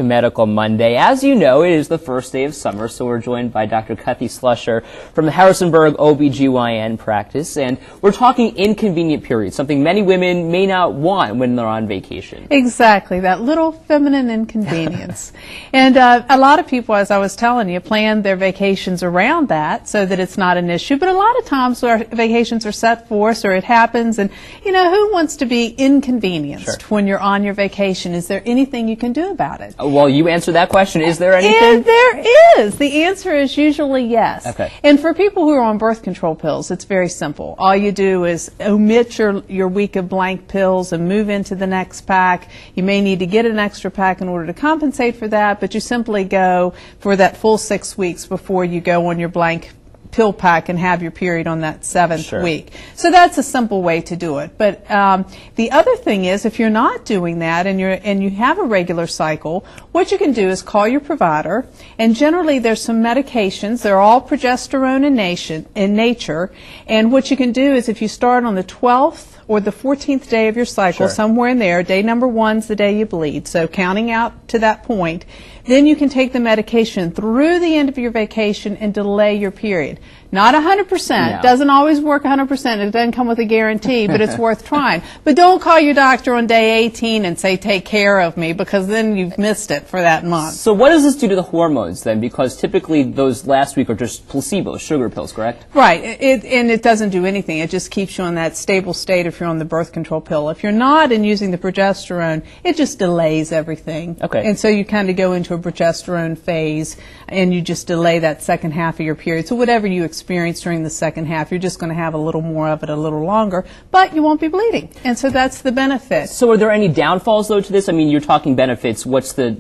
to Medical Monday. As you know, it is the first day of summer, so we're joined by Dr. Cathy Slusher from the Harrisonburg OBGYN practice, and we're talking inconvenient periods, something many women may not want when they're on vacation. Exactly, that little feminine inconvenience. And a lot of people, as I was telling you, plan their vacations around that so that it's not an issue, but a lot of times our vacations are set for us or it happens, and you know, who wants to be inconvenienced when you're on your vacation? Is there anything you can do about it? Well, you answer that question. Is there anything? And there is. The answer is usually yes. Okay. And for people who are on birth control pills, it's very simple. All you do is omit your week of blank pills and move into the next pack. You may need to get an extra pack in order to compensate for that, but you simply go for that full 6 weeks before you go on your blank pill pack and have your period on that 7th week. So that's a simple way to do it. But the other thing is, if you're not doing that and you have a regular cycle, what you can do is call your provider, and generally there's some medications. They're all progesterone in nature, and what you can do is, if you start on the 12th or the 14th day of your cycle, somewhere in there, day number 1's the day you bleed, so counting out to that point, then you can take the medication through the end of your vacation and delay your period. Not 100%, doesn't always work 100%, it doesn't come with a guarantee, but it's worth trying. But don't call your doctor on day 18 and say, take care of me, because then you've missed it for that month. So what does this do to the hormones then? Because typically those last week are just placebo, sugar pills, correct? Right, and it doesn't do anything. It just keeps you in that stable state if you're on the birth control pill. If you're not and using the progesterone, it just delays everything. Okay. And so you kind of go into a progesterone phase, and you just delay that second half of your period. So whatever you experience during the second half, you're just going to have a little more of it a little longer, but you won't be bleeding. And so that's the benefit. So are there any downfalls though to this? I mean, you're talking benefits. What's the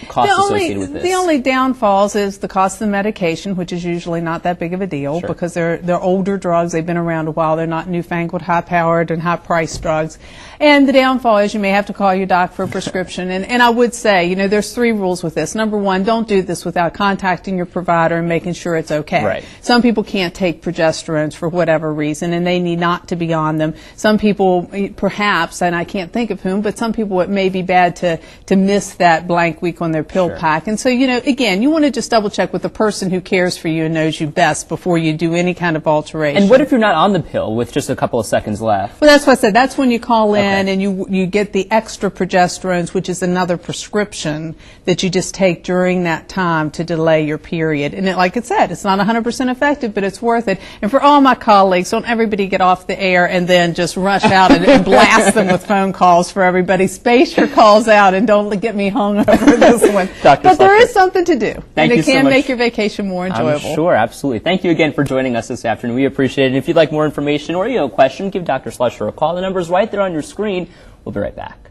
cost associated with this? The only downfalls is the cost of the medication, which is usually not that big of a deal because they're older drugs. They've been around a while. They're not newfangled, high-powered and high-priced drugs. And the downfall is you may have to call your doc for a prescription. And I would say, you know, there's 3 rules with this. Number 1, don't do this without contacting your provider and making sure it's okay. Right. Some people can't take progesterones for whatever reason, and they need not to be on them. Some people, perhaps, and I can't think of whom, but some people it may be bad to miss that blank week on their pill pack. And so, you know, again, you want to just double check with the person who cares for you and knows you best before you do any kind of alteration. And what if you're not on the pill with just a couple of seconds left? Well, that's what I said. That's when you call in and you get the extra progesterones, which is another prescription that you just take during that time to delay your period. And like I said, it's not 100% effective, but it's worth it. And for all my colleagues, don't everybody get off the air and then just rush out and blast them with phone calls for everybody. Space your calls out and don't get me hung over this one. But there is something to do. Thank you so much. And it can make your vacation more enjoyable. I'm sure, absolutely. Thank you again for joining us this afternoon. We appreciate it. And if you'd like more information or you have a question, give Dr. Slusher a call. The number's right there on your screen. We'll be right back.